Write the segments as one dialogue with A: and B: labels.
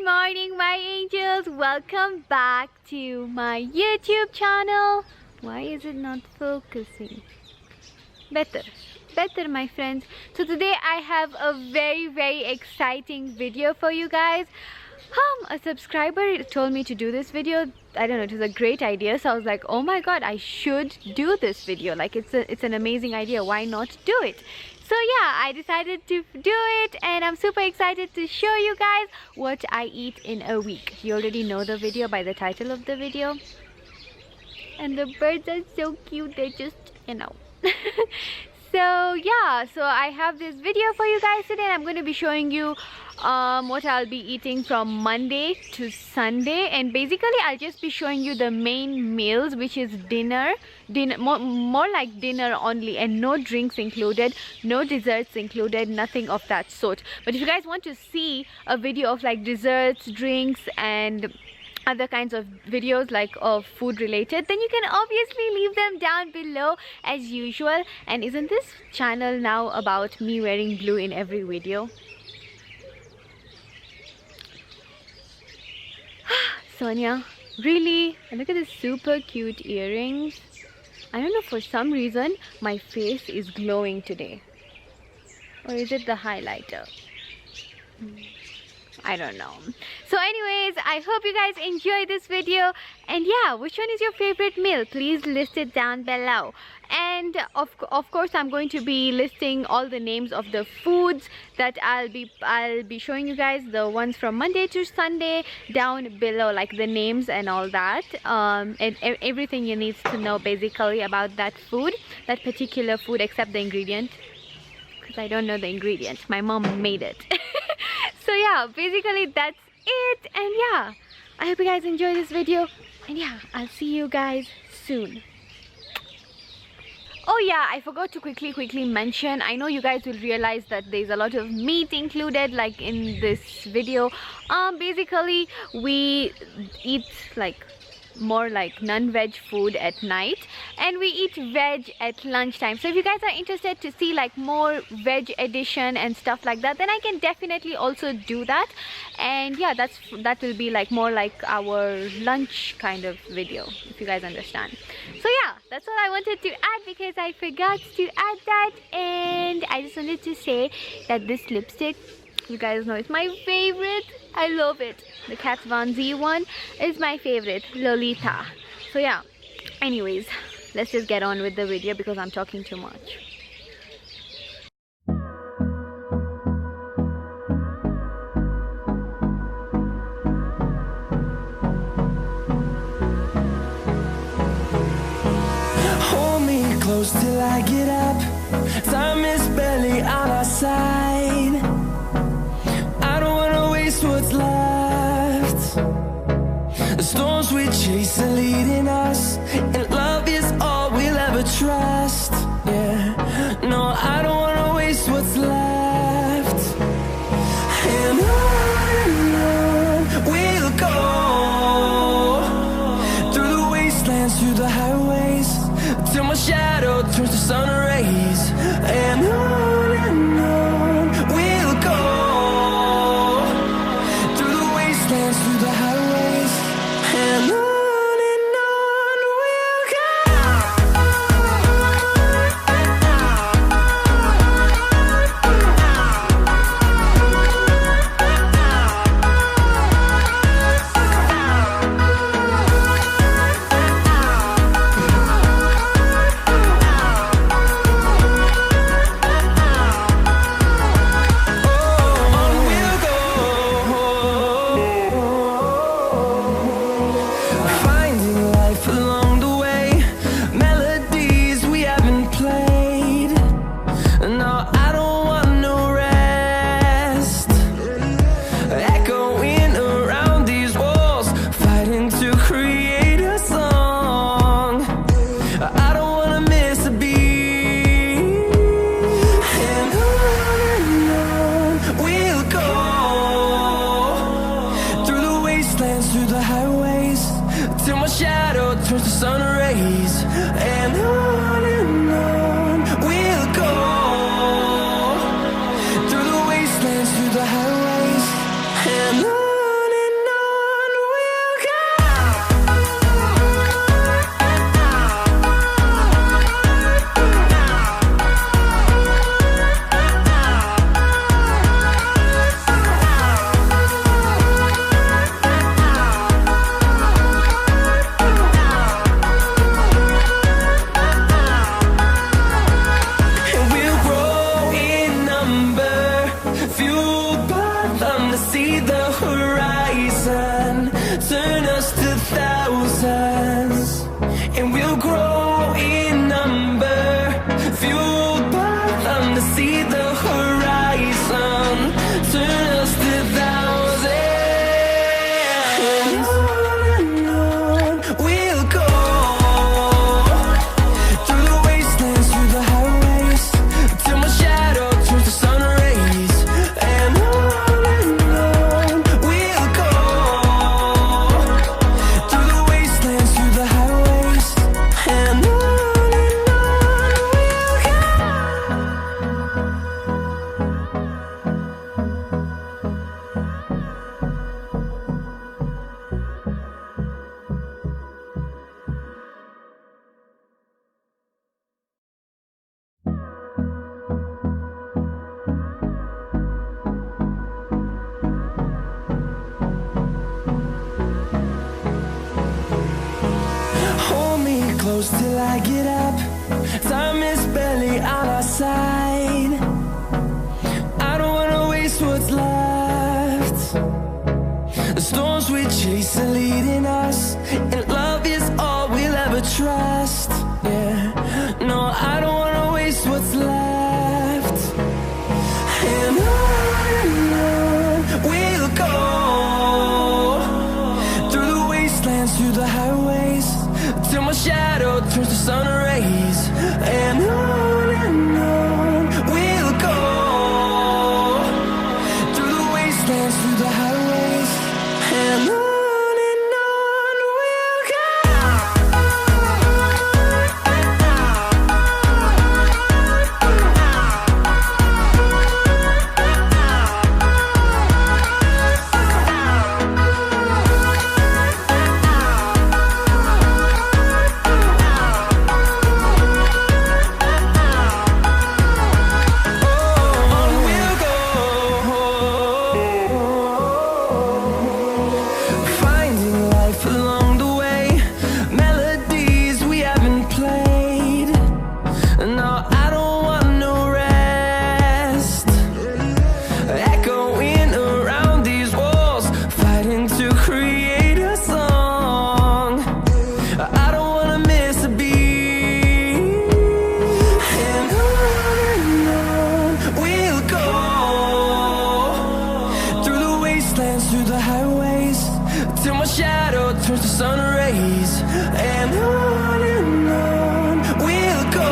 A: morning, my angels. Welcome back to my YouTube channel. Why is it not focusing? Better, my friends. So today I have a very exciting video for you guys. A subscriber told me to do this video. I don't know, it was a great idea, so I was like, oh my god, I should do this video. Like, it's an amazing idea, why not do it? So yeah, I decided to do it, and I'm super excited to show you guys what I eat in a week. You already know the video by the title of the video, and the birds are so cute. They're just, you know. So yeah, so I have this video for you guys today. I'm going to be showing you what I'll be eating from Monday to Sunday, and basically I'll just be showing you the main meals, which is dinner more like dinner only, and no drinks included, no desserts included, nothing of that sort. But if you guys want to see a video of like desserts, drinks and other kinds of videos like of food related, then you can obviously leave them down below as usual. And isn't this channel now about me wearing blue in every video? Sonia, really? Look at these super cute earrings. I don't know, for some reason my face is glowing today. Or is it the highlighter? I don't know. So anyways, I hope you guys enjoy this video, and yeah, which one is your favorite meal? Please list it down below. And of course I'm going to be listing all the names of the foods that I'll be showing you guys, the ones from Monday to Sunday, down below, like the names and all that, and everything you need to know basically about that food, that particular food, except the ingredient, because I don't know the ingredient. My mom made it. So yeah, basically that's it. And yeah, I hope you guys enjoy this video, and yeah, I'll see you guys soon. Oh yeah, I forgot to quickly mention, I know you guys will realize that there's a lot of meat included like in this video. Basically we eat like more like non-veg food at night, and we eat veg at lunchtime. So if you guys are interested to see like more veg edition and stuff like that, then I can definitely also do that. And yeah, that will be like more like our lunch kind of video, if you guys understand. So yeah, that's all I wanted to add because I forgot to add that. And I just wanted to say that this lipstick, you guys know, it's my favorite. I love it. The Kat Von Z one is my favorite, Lolita. So yeah, anyways, let's just get on with the video because I'm talking too much.
B: Hold me close till I get up. Time is barely on our side. What's left? The storms we chase are leading us, and love is all we'll ever trust. Yeah, no, I don't wanna waste what's left. And on we'll go, through the wastelands, through the highways, till my shadow turns to sun rays. And on we'll go, through the highways, and on we'll go. Through the highways, till my shadow turns to sun rays. And on we'll go, through the wastelands, through the highways, and on thousands, and we'll grow in number, fueled by them to see the horizon, turn us to thousands. And on we'll go, through the wastelands, through the highways, till my shadow turns to sun rays. And on we'll go, through the wastelands, through the highways. And on we'll go. Hold me close till I get up. Time is barely on our side. I don't wanna waste what's left. The storms we chase are leading us, and love is all we'll ever trust. Yeah, no, I don't wanna waste what's left. And on we'll go, through the wastelands, through the highways, till my shadow turns to sun rays. And on we'll go, through the wastelands, through the highways. And on we'll go. Finding life along the way, melodies we haven't played. No, I don't want no rest. Echoing around these walls, fighting to create a song. I don't wanna miss a beat. And on we'll go, through the wastelands, through the highways, till my shadow turns to sun rays. And on we'll go,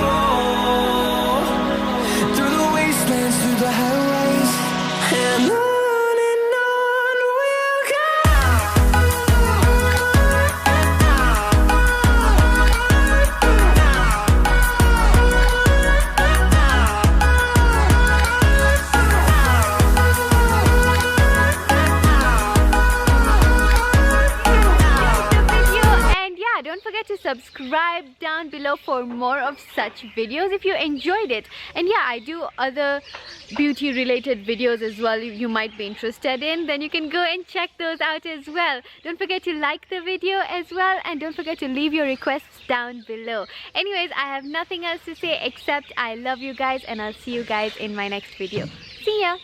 B: through the wastelands, through the highways. And on we'll go.
A: The video, and yeah, don't forget to subscribe down below for more of such videos if you enjoyed it. And yeah, I do other beauty related videos as well you might be interested in, then you can go and check those out as well. Don't forget to like the video as well, and don't forget to leave your requests down below. Anyways, I have nothing else to say except I love you guys, and I'll see you guys in my next video. See ya.